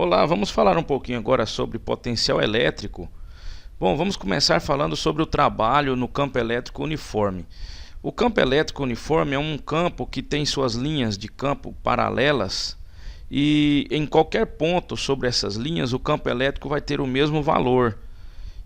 Olá, vamos falar um pouquinho agora sobre potencial elétrico. Bom, vamos começar falando sobre o trabalho no campo elétrico uniforme. O campo elétrico uniforme é um campo que tem suas linhas de campo paralelas e em qualquer ponto sobre essas linhas o campo elétrico vai ter o mesmo valor.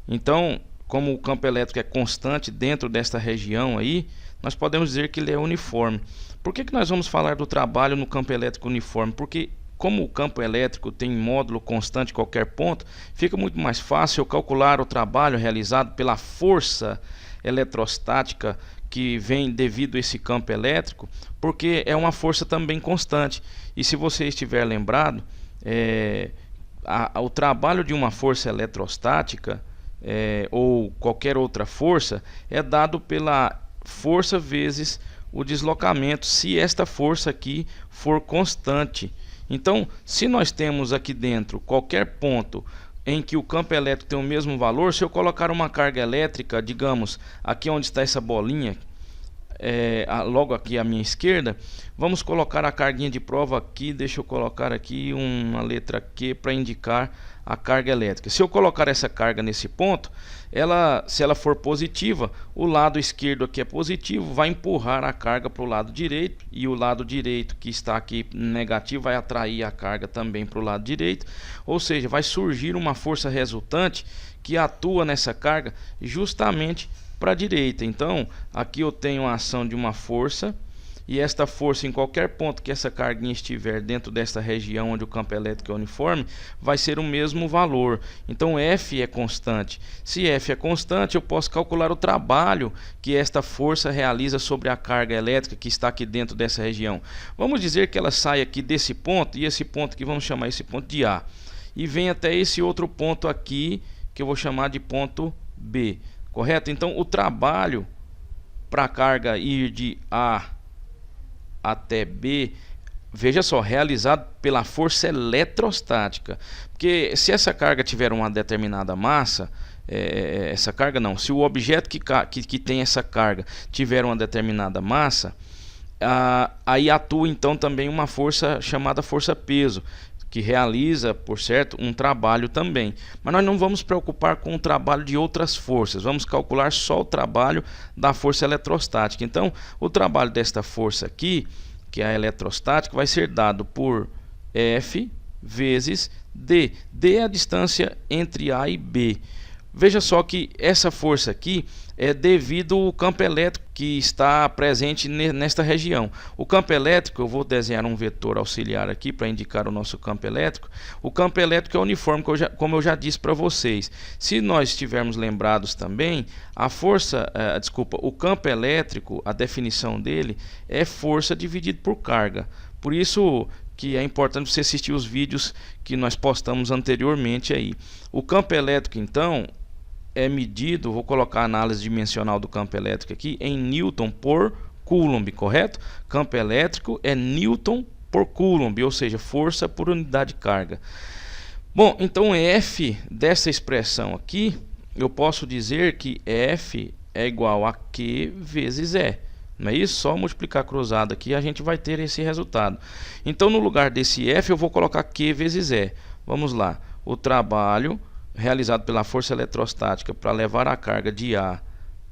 Então, como o campo elétrico é constante dentro desta região aí, nós podemos dizer que ele é uniforme. Por que nós vamos falar do trabalho no campo elétrico uniforme? Porque como o campo elétrico tem módulo constante em qualquer ponto, fica muito mais fácil eu calcular o trabalho realizado pela força eletrostática que vem devido a esse campo elétrico, porque é uma força também constante. E se você estiver lembrado, o trabalho de uma força eletrostática ou qualquer outra força é dado pela força vezes o deslocamento, se esta força aqui for constante. Então, se nós temos aqui dentro qualquer ponto em que o campo elétrico tem o mesmo valor, se eu colocar uma carga elétrica, digamos, aqui onde está essa bolinha, logo aqui à minha esquerda, vamos colocar a carguinha de prova aqui, deixa eu colocar aqui uma letra Q para indicar a carga elétrica. Se eu colocar essa carga nesse ponto, se ela for positiva, o lado esquerdo aqui é positivo, vai empurrar a carga para o lado direito, e o lado direito que está aqui negativo vai atrair a carga também para o lado direito, ou seja, vai surgir uma força resultante que atua nessa carga justamente para a direita. Então aqui eu tenho a ação de uma força, e esta força, em qualquer ponto que essa carguinha estiver dentro desta região onde o campo elétrico é uniforme, vai ser o mesmo valor. Então F é constante. Se F é constante, eu posso calcular o trabalho que esta força realiza sobre a carga elétrica que está aqui dentro dessa região. Vamos dizer que ela sai aqui desse ponto, e esse ponto aqui vamos chamar esse ponto de A, e vem até esse outro ponto aqui que eu vou chamar de ponto B, correto? Então o trabalho para a carga ir de A até B, veja só, realizado pela força eletrostática. Porque se essa carga tiver uma determinada massa, se o objeto que tem essa carga tiver uma determinada massa, aí atua então também uma força chamada força-peso, que realiza, por certo, um trabalho também. Mas nós não vamos preocupar com o trabalho de outras forças, vamos calcular só o trabalho da força eletrostática. Então, o trabalho desta força aqui, que é a eletrostática, vai ser dado por F vezes D. D é a distância entre A e B. Veja só que essa força aqui é devido ao campo elétrico que está presente nesta região. O campo elétrico, eu vou desenhar um vetor auxiliar aqui para indicar o nosso campo elétrico. O campo elétrico é uniforme, como eu já disse para vocês. Se nós estivermos lembrados também, o campo elétrico, a definição dele é força dividido por carga. Por isso que é importante você assistir os vídeos que nós postamos anteriormente aí. O campo elétrico, então, é medido, vou colocar a análise dimensional do campo elétrico aqui, em Newton por Coulomb, correto? Campo elétrico é Newton por Coulomb, ou seja, força por unidade de carga. Bom, então F dessa expressão aqui, eu posso dizer que F é igual a Q vezes E. Não é isso? Só multiplicar cruzado aqui a gente vai ter esse resultado. Então no lugar desse F eu vou colocar Q vezes E. Vamos lá, o trabalho realizado pela força eletrostática para levar a carga de A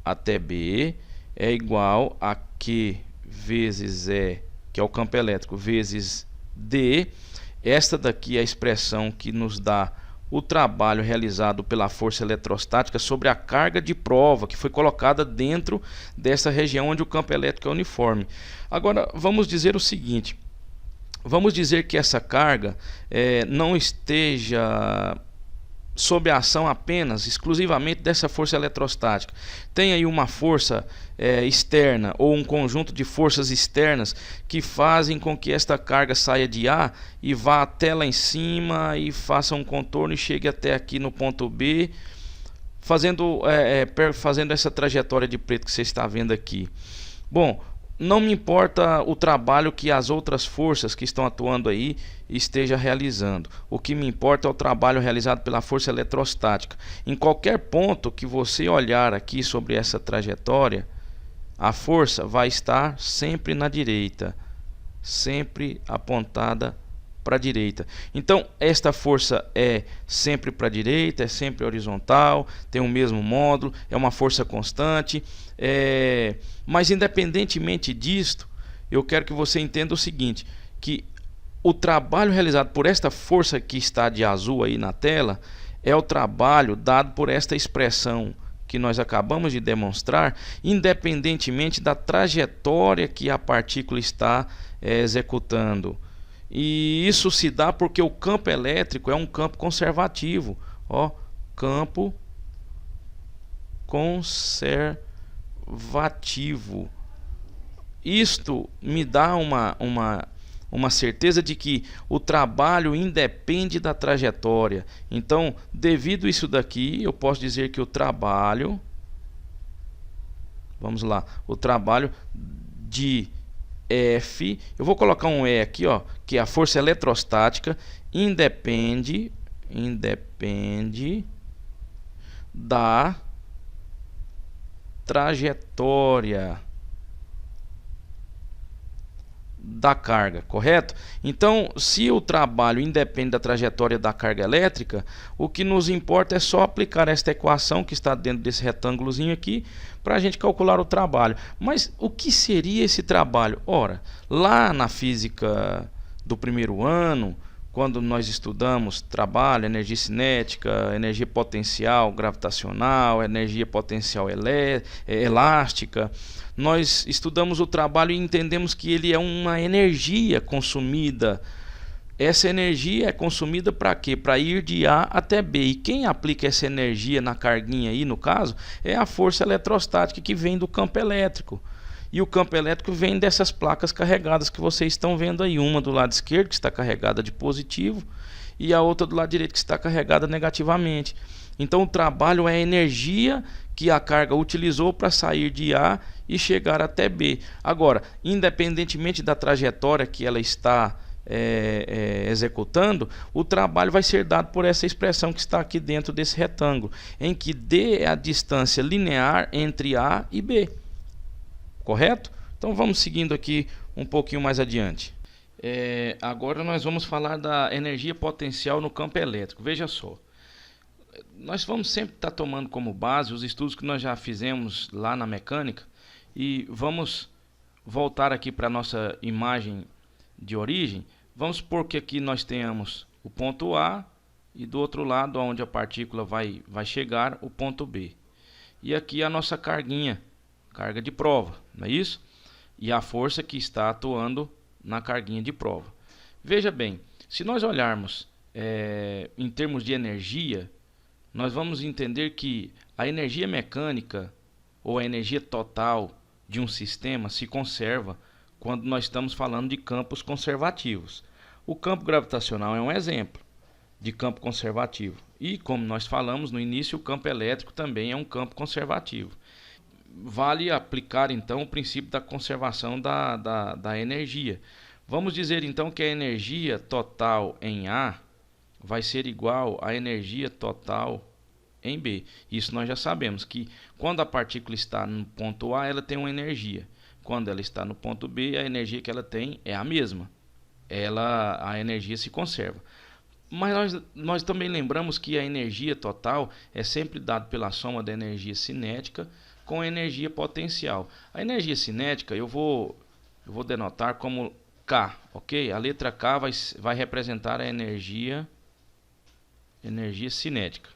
até B é igual a Q vezes E, que é o campo elétrico, vezes D. Esta daqui é a expressão que nos dá o trabalho realizado pela força eletrostática sobre a carga de prova que foi colocada dentro dessa região onde o campo elétrico é uniforme. Agora vamos dizer o seguinte, vamos dizer que essa carga não esteja sob a ação apenas, exclusivamente dessa força eletrostática. Tem aí uma força externa ou um conjunto de forças externas que fazem com que esta carga saia de A e vá até lá em cima e faça um contorno e chegue até aqui no ponto B, fazendo essa trajetória de preto que você está vendo aqui. Bom, não me importa o trabalho que as outras forças que estão atuando aí esteja realizando. O que me importa é o trabalho realizado pela força eletrostática. Em qualquer ponto que você olhar aqui sobre essa trajetória, a força vai estar sempre na direita, sempre apontada para a direita. Então esta força é sempre para a direita, é sempre horizontal, tem o mesmo módulo, é uma força constante. Mas independentemente disto, eu quero que você entenda o seguinte, que o trabalho realizado por esta força que está de azul aí na tela é o trabalho dado por esta expressão que nós acabamos de demonstrar, independentemente da trajetória que a partícula está executando. E isso se dá porque o campo elétrico é um campo conservativo. Ó, campo conservativo. Isto me dá uma certeza de que o trabalho independe da trajetória. Então, devido a isso daqui, eu posso dizer que o trabalho, vamos lá, o trabalho de F, eu vou colocar um E aqui, ó, que é a força eletrostática, independe da trajetória da carga, correto? Então, se o trabalho independe da trajetória da carga elétrica, o que nos importa é só aplicar esta equação que está dentro desse retângulozinho aqui para a gente calcular o trabalho. Mas o que seria esse trabalho? Ora, lá na física do primeiro ano, quando nós estudamos trabalho, energia cinética, energia potencial gravitacional, energia potencial elástica, nós estudamos o trabalho e entendemos que ele é uma energia consumida. Essa energia é consumida para quê? Para ir de A até B. E quem aplica essa energia na carguinha aí, no caso, é a força eletrostática que vem do campo elétrico. E o campo elétrico vem dessas placas carregadas que vocês estão vendo aí. Uma do lado esquerdo, que está carregada de positivo, e a outra do lado direito, que está carregada negativamente. Então o trabalho é a energia que a carga utilizou para sair de A e chegar até B. Agora, independentemente da trajetória que ela está executando, o trabalho vai ser dado por essa expressão que está aqui dentro desse retângulo, em que D é a distância linear entre A e B. Correto? Então vamos seguindo aqui um pouquinho mais adiante. Agora nós vamos falar da energia potencial no campo elétrico. Veja só, nós vamos sempre estar tomando como base os estudos que nós já fizemos lá na mecânica e vamos voltar aqui para a nossa imagem de origem. Vamos supor que aqui nós tenhamos o ponto A e do outro lado, onde a partícula vai chegar, o ponto B. E aqui a nossa carguinha, carga de prova, não é isso? E a força que está atuando na carguinha de prova. Veja bem, se nós olharmos em termos de energia, nós vamos entender que a energia mecânica ou a energia total de um sistema se conserva quando nós estamos falando de campos conservativos. O campo gravitacional é um exemplo de campo conservativo. E como nós falamos no início, o campo elétrico também é um campo conservativo. Vale aplicar então o princípio da conservação da energia. Vamos dizer então que a energia total em A vai ser igual à energia total em B. Isso nós já sabemos que quando a partícula está no ponto A, ela tem uma energia. Quando ela está no ponto B, a energia que ela tem é a mesma. A energia se conserva. Mas nós também lembramos que a energia total é sempre dada pela soma da energia cinética com a energia potencial. A energia cinética eu vou denotar como K, ok? A letra K vai representar a energia cinética.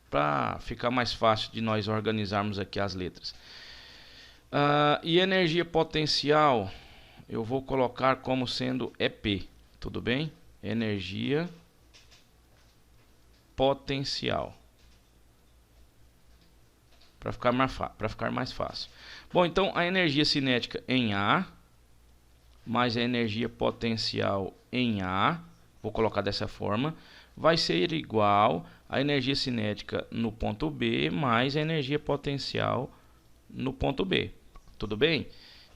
Para ficar mais fácil de nós organizarmos aqui as letras. E energia potencial eu vou colocar como sendo EP, tudo bem? Energia potencial. Para ficar mais fácil. Bom, então a energia cinética em A mais a energia potencial em A, vou colocar dessa forma, vai ser igual a energia cinética no ponto B mais a energia potencial no ponto B. Tudo bem?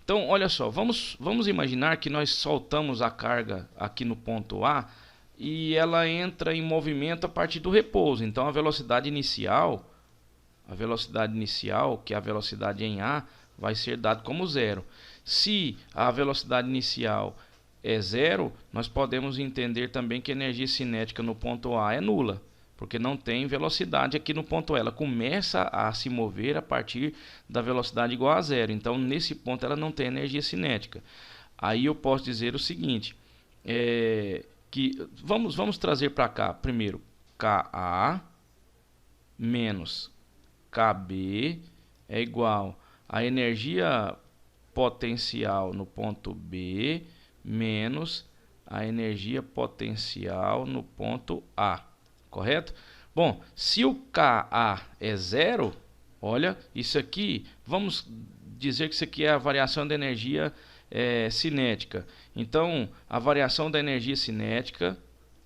Então, olha só, vamos imaginar que nós soltamos a carga aqui no ponto A e ela entra em movimento a partir do repouso. Então, a velocidade inicial, que é a velocidade em A, vai ser dado como zero. Se a velocidade inicial é zero, nós podemos entender também que a energia cinética no ponto A é nula, porque não tem velocidade aqui no ponto A. Ela começa a se mover a partir da velocidade igual a zero. Então, nesse ponto, ela não tem energia cinética. Aí eu posso dizer o seguinte, que vamos trazer para cá primeiro Ka menos Kb é igual a energia potencial no ponto B menos a energia potencial no ponto A, correto? Bom, se o Ka é zero, olha, isso aqui, vamos dizer que isso aqui é a variação da energia cinética. Então, a variação da energia cinética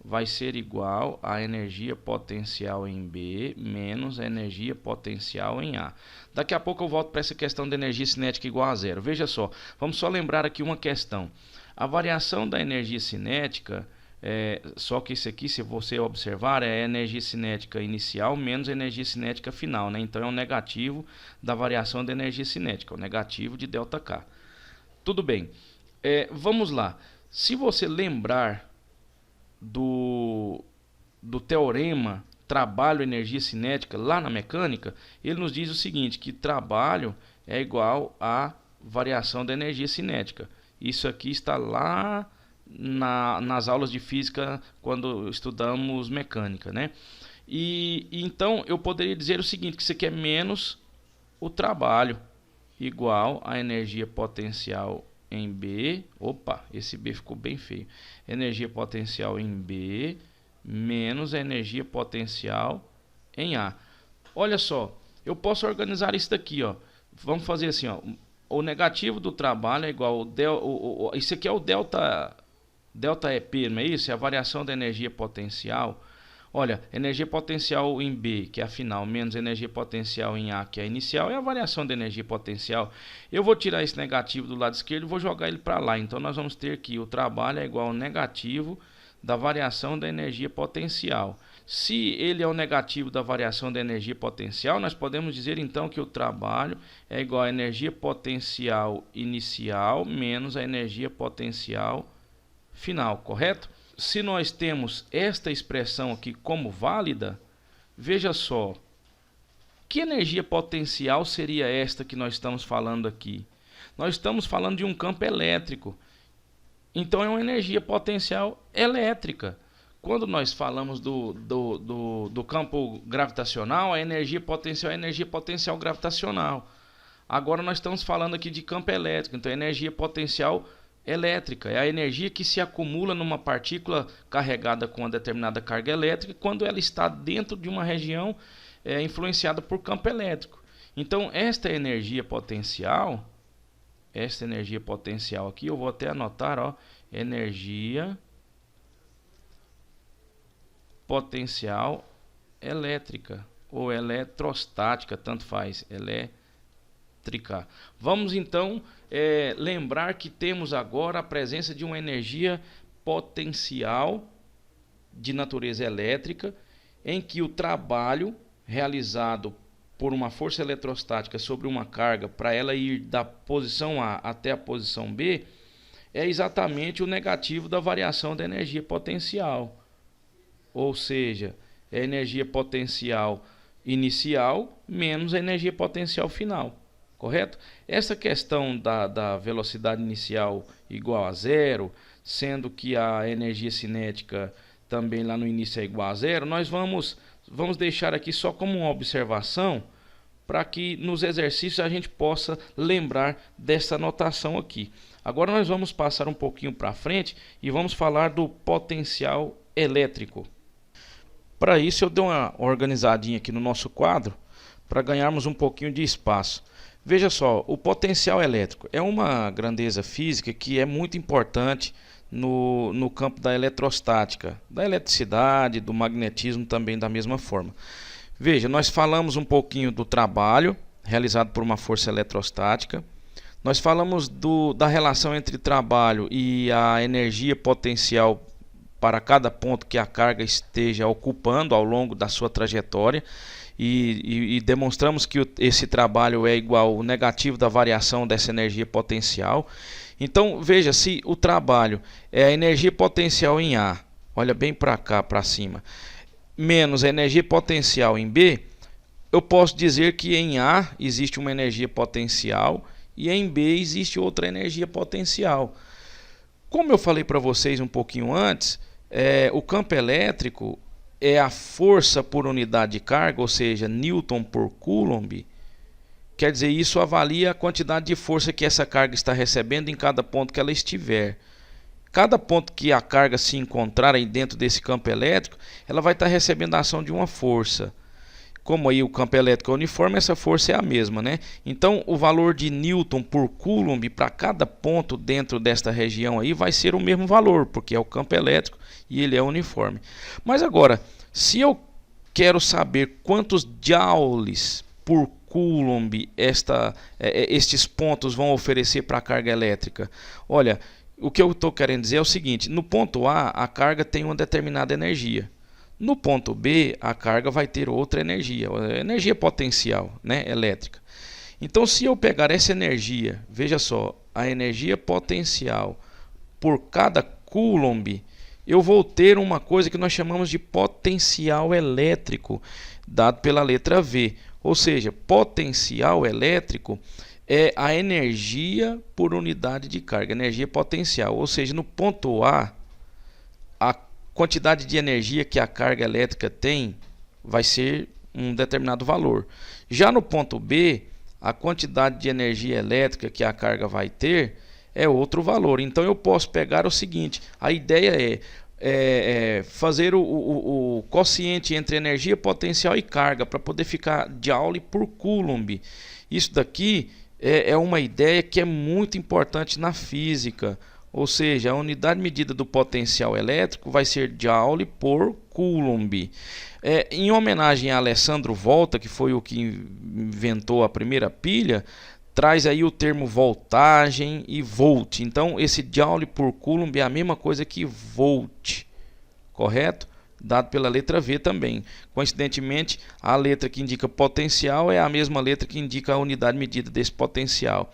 vai ser igual à energia potencial em B menos a energia potencial em A. Daqui a pouco eu volto para essa questão da energia cinética igual a zero. Veja só, vamos só lembrar aqui uma questão. A variação da energia cinética, só que isso aqui, se você observar, é a energia cinética inicial menos a energia cinética final, né? Então é o negativo da variação da energia cinética, o negativo de ΔK. Tudo bem, vamos lá. Se você lembrar do teorema trabalho-energia cinética lá na mecânica, ele nos diz o seguinte, que trabalho é igual a variação da energia cinética. Isso aqui está lá nas aulas de física quando estudamos mecânica, né? E então eu poderia dizer o seguinte, que isso aqui é menos o trabalho igual a energia potencial em B, opa, esse B ficou bem feio, energia potencial em B menos a energia potencial em A. Olha só, eu posso organizar isso daqui, ó. Vamos fazer assim, ó. O negativo do trabalho é igual ao isso aqui é o delta EP, não é isso? É a variação da energia potencial. Olha, energia potencial em B, que é a final, menos energia potencial em A, que é a inicial, é a variação da energia potencial. Eu vou tirar esse negativo do lado esquerdo e vou jogar ele para lá. Então, nós vamos ter que o trabalho é igual ao negativo da variação da energia potencial. Se ele é o negativo da variação da energia potencial, nós podemos dizer então que o trabalho é igual à energia potencial inicial menos a energia potencial final, correto? Se nós temos esta expressão aqui como válida, veja só, que energia potencial seria esta que nós estamos falando aqui? Nós estamos falando de um campo elétrico, então é uma energia potencial elétrica. Quando nós falamos do campo gravitacional, a energia potencial é energia potencial gravitacional. Agora nós estamos falando aqui de campo elétrico, então é energia potencial elétrica, é a energia que se acumula numa partícula carregada com uma determinada carga elétrica quando ela está dentro de uma região influenciada por campo elétrico. Então esta energia potencial aqui, eu vou até anotar, ó, energia potencial elétrica ou eletrostática, tanto faz, elétrica. Vamos então lembrar que temos agora a presença de uma energia potencial de natureza elétrica, em que o trabalho realizado por uma força eletrostática sobre uma carga para ela ir da posição A até a posição B é exatamente o negativo da variação da energia potencial. Ou seja, é a energia potencial inicial menos a energia potencial final, correto? Essa questão da velocidade inicial igual a zero, sendo que a energia cinética também lá no início é igual a zero, nós vamos deixar aqui só como uma observação para que nos exercícios a gente possa lembrar dessa notação aqui. Agora nós vamos passar um pouquinho para frente e vamos falar do potencial elétrico. Para isso eu dei uma organizadinha aqui no nosso quadro para ganharmos um pouquinho de espaço. Veja só, o potencial elétrico é uma grandeza física que é muito importante no campo da eletrostática, da eletricidade, do magnetismo também da mesma forma. Veja, nós falamos um pouquinho do trabalho realizado por uma força eletrostática. Nós falamos da relação entre trabalho e a energia potencial para cada ponto que a carga esteja ocupando ao longo da sua trajetória. E demonstramos que esse trabalho é igual ao negativo da variação dessa energia potencial. Então veja, se o trabalho é a energia potencial em A, olha bem para cá, para cima, menos a energia potencial em B, eu posso dizer que em A existe uma energia potencial e em B existe outra energia potencial. Como eu falei para vocês um pouquinho antes, o campo elétrico é a força por unidade de carga, ou seja, Newton por Coulomb. Quer dizer, isso avalia a quantidade de força que essa carga está recebendo em cada ponto que ela estiver. Cada ponto que a carga se encontrar aí dentro desse campo elétrico, ela vai estar recebendo a ação de uma força. Como aí o campo elétrico é uniforme, essa força é a mesma, né? Então, o valor de Newton por Coulomb para cada ponto dentro desta região aí vai ser o mesmo valor, porque é o campo elétrico e ele é uniforme. Mas agora, se eu quero saber quantos joules por Coulomb estes pontos vão oferecer para a carga elétrica, olha, o que eu estou querendo dizer é o seguinte: no ponto A carga tem uma determinada energia. No ponto B, a carga vai ter outra energia, energia potencial, né, elétrica. Então, se eu pegar essa energia, veja só, a energia potencial por cada Coulomb, eu vou ter uma coisa que nós chamamos de potencial elétrico, dado pela letra V. Ou seja, potencial elétrico é a energia por unidade de carga, energia potencial. Ou seja, no ponto A quantidade de energia que a carga elétrica tem vai ser um determinado valor. Já no ponto B, a quantidade de energia elétrica que a carga vai ter é outro valor. Então eu posso pegar o seguinte: a ideia é fazer o quociente entre energia potencial e carga para poder ficar Joule por Coulomb. Isso daqui é uma ideia que é muito importante na física. Ou seja, a unidade medida do potencial elétrico vai ser Joule por Coulomb. Em homenagem a Alessandro Volta, que foi o que inventou a primeira pilha, traz aí o termo voltagem e volt. Então, esse Joule por Coulomb é a mesma coisa que volt, correto? Dado pela letra V também. Coincidentemente, a letra que indica potencial é a mesma letra que indica a unidade medida desse potencial.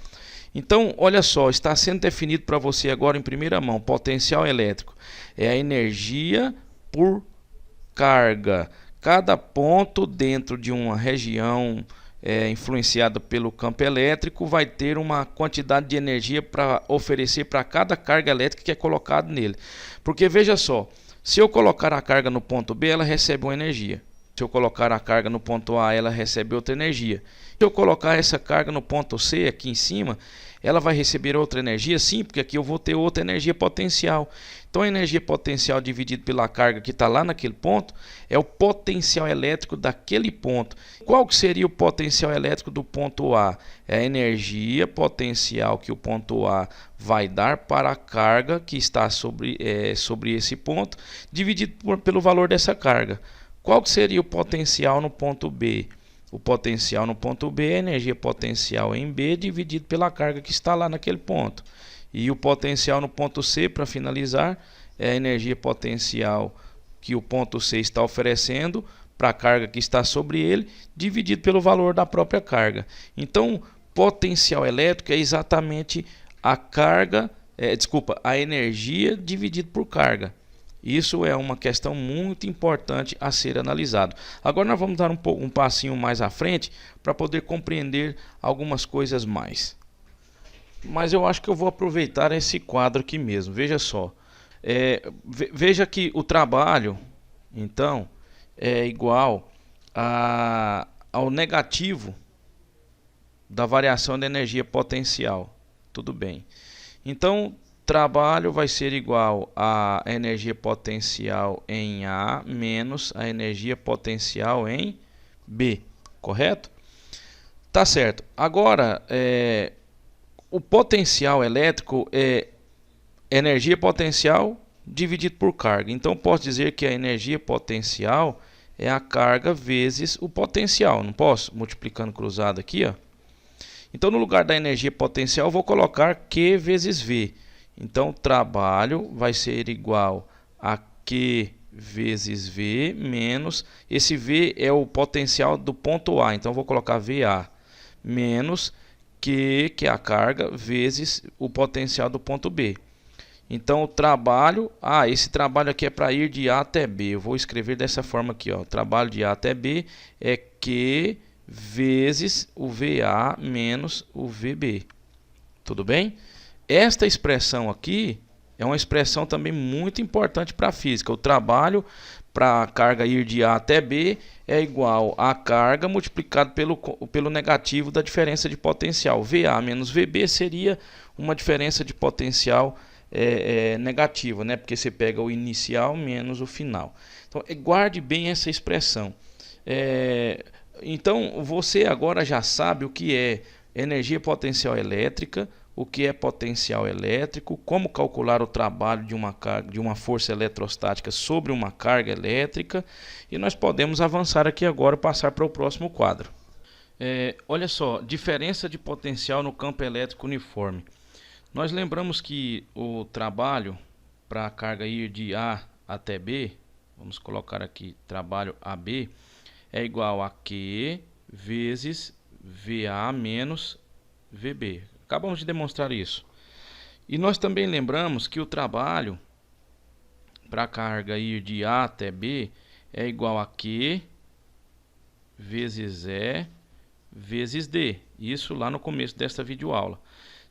Então, olha só, está sendo definido para você agora em primeira mão: potencial elétrico é a energia por carga. Cada ponto dentro de uma região influenciada pelo campo elétrico vai ter uma quantidade de energia para oferecer para cada carga elétrica que é colocada nele. Porque veja só, se eu colocar a carga no ponto B, ela recebe uma energia. Se eu colocar a carga no ponto A, ela recebe outra energia. Se eu colocar essa carga no ponto C, aqui em cima, ela vai receber outra energia? Sim, porque aqui eu vou ter outra energia potencial. Então a energia potencial dividida pela carga que está lá naquele ponto é o potencial elétrico daquele ponto. Qual que seria o potencial elétrico do ponto A? É a energia potencial que o ponto A vai dar para a carga que está sobre esse ponto, dividido pelo valor dessa carga. Qual que seria o potencial no ponto B? O potencial no ponto B é a energia potencial em B dividido pela carga que está lá naquele ponto. E o potencial no ponto C, para finalizar, é a energia potencial que o ponto C está oferecendo para a carga que está sobre ele, dividido pelo valor da própria carga. Então, potencial elétrico é exatamente a carga, a energia dividido por carga. Isso é uma questão muito importante a ser analisado. Agora nós vamos dar um passinho mais à frente para poder compreender algumas coisas mais. Mas eu acho que eu vou aproveitar esse quadro aqui mesmo. Veja só. Veja que o trabalho, então, é igual ao negativo da variação da energia potencial. Tudo bem. Então, trabalho vai ser igual a energia potencial em A menos a energia potencial em B, correto? Tá certo. Agora, o potencial elétrico é energia potencial dividido por carga. Então, posso dizer que a energia potencial é a carga vezes o potencial. Não posso? Multiplicando cruzado aqui, ó. Então, no lugar da energia potencial, eu vou colocar Q vezes V. Então, trabalho vai ser igual a Q vezes V menos, esse V é o potencial do ponto A, então vou colocar VA, menos Q, que é a carga, vezes o potencial do ponto B. Então o trabalho, esse trabalho aqui é para ir de A até B. Eu vou escrever dessa forma aqui, ó. O trabalho de A até B é Q vezes o VA menos o VB. Tudo bem? Esta expressão aqui é uma expressão também muito importante para a física. O trabalho para a carga ir de A até B é igual a carga multiplicado pelo negativo da diferença de potencial. VA menos VB seria uma diferença de potencial negativa, né? Porque você pega o inicial menos o final. Então, guarde bem essa expressão. Então, você agora já sabe o que é energia potencial elétrica, o que é potencial elétrico, como calcular o trabalho de uma força eletrostática sobre uma carga elétrica, e nós podemos avançar aqui agora e passar para o próximo quadro. Olha só, diferença de potencial no campo elétrico uniforme. Nós lembramos que o trabalho para a carga ir de A até B, vamos colocar aqui trabalho AB, é igual a Q vezes VA menos VB. Acabamos de demonstrar isso. E nós também lembramos que o trabalho para a carga ir de A até B é igual a Q vezes E vezes D. Isso lá no começo desta videoaula.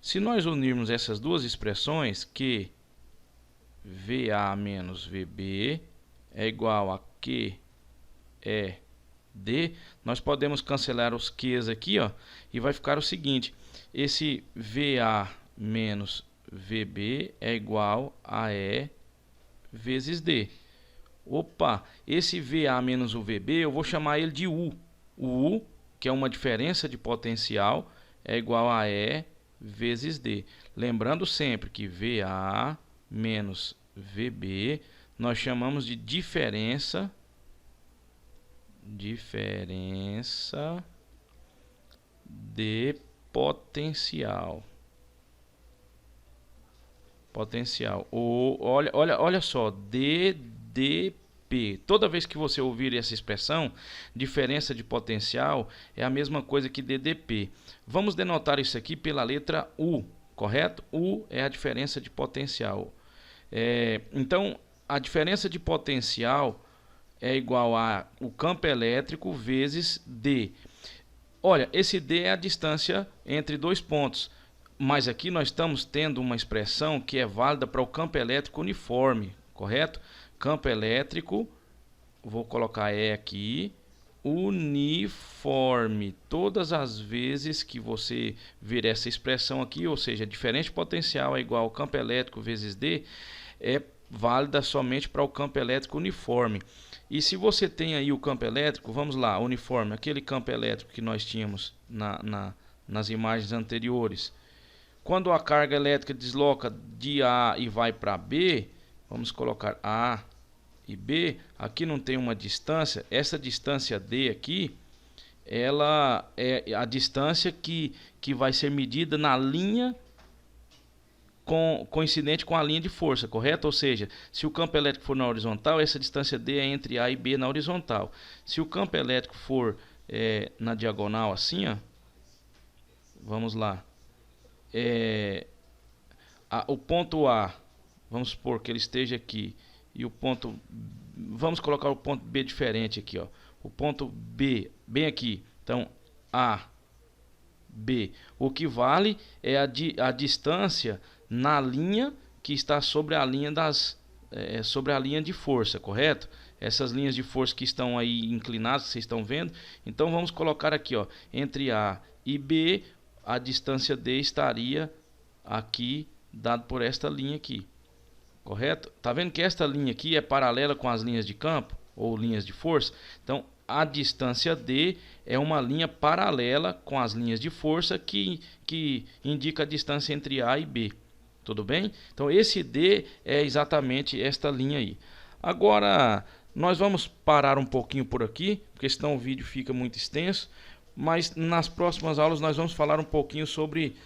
Se nós unirmos essas duas expressões, que VA menos VB é igual a Q E D, nós podemos cancelar os Q's aqui, ó, e vai ficar o seguinte: esse VA menos VB é igual a E vezes D. Opa, esse VA menos o VB eu vou chamar ele de U. O U, que é uma diferença de potencial, é igual a E vezes D. Lembrando sempre que VA menos VB nós chamamos de diferença de potencial. Olha só, DDP. Toda vez que você ouvir essa expressão, diferença de potencial, é a mesma coisa que DDP. Vamos denotar isso aqui pela letra U, correto? U é a diferença de potencial. Então, a diferença de potencial é igual a o campo elétrico vezes D. Olha, esse D é a distância entre dois pontos. Mas aqui nós estamos tendo uma expressão que é válida para o campo elétrico uniforme, correto? Campo elétrico, vou colocar E aqui, uniforme. Todas as vezes que você ver essa expressão aqui, ou seja, diferente potencial é igual ao campo elétrico vezes D, é válida somente para o campo elétrico uniforme. E se você tem aí o campo elétrico, vamos lá, uniforme, aquele campo elétrico que nós tínhamos nas imagens anteriores. Quando a carga elétrica desloca de A e vai para B, vamos colocar A e B, aqui não tem uma distância, essa distância D aqui, ela é a distância que vai ser medida na linha coincidente com a linha de força, correto? Ou seja, se o campo elétrico for na horizontal, essa distância D é entre A e B na horizontal. Se o campo elétrico for na diagonal assim, ó, vamos lá, o ponto A, vamos supor que ele esteja aqui, e o ponto, vamos colocar o ponto B diferente aqui, ó, o ponto B bem aqui, então A, B, o que vale é a distância na linha que está sobre a linha sobre a linha de força, correto? Essas linhas de força que estão aí inclinadas, vocês estão vendo? Então vamos colocar aqui, ó, entre A e B, a distância D estaria aqui, dado por esta linha aqui, correto? Tá vendo que esta linha aqui é paralela com as linhas de campo ou linhas de força? Então a distância D é uma linha paralela com as linhas de força que indica a distância entre A e B. Tudo bem? Então esse D é exatamente esta linha aí. Agora nós vamos parar um pouquinho por aqui, porque senão o vídeo fica muito extenso. Mas nas próximas aulas nós vamos falar um pouquinho sobre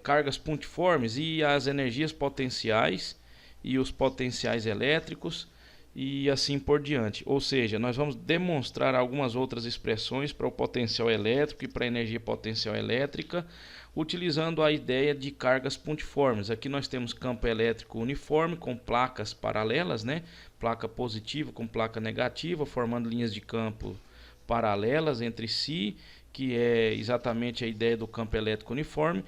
cargas pontiformes e as energias potenciais e os potenciais elétricos. e assim por diante. Ou seja, nós vamos demonstrar algumas outras expressões para o potencial elétrico e para a energia potencial elétrica, utilizando a ideia de cargas pontiformes. Aqui nós temos campo elétrico uniforme com placas paralelas, né? Placa positiva com placa negativa, formando linhas de campo paralelas entre si, que é exatamente a ideia do campo elétrico uniforme.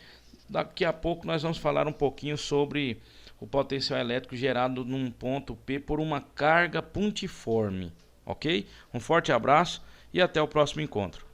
Daqui a pouco nós vamos falar um pouquinho sobre o potencial elétrico gerado num ponto P por uma carga pontiforme, ok? Um forte abraço e até o próximo encontro.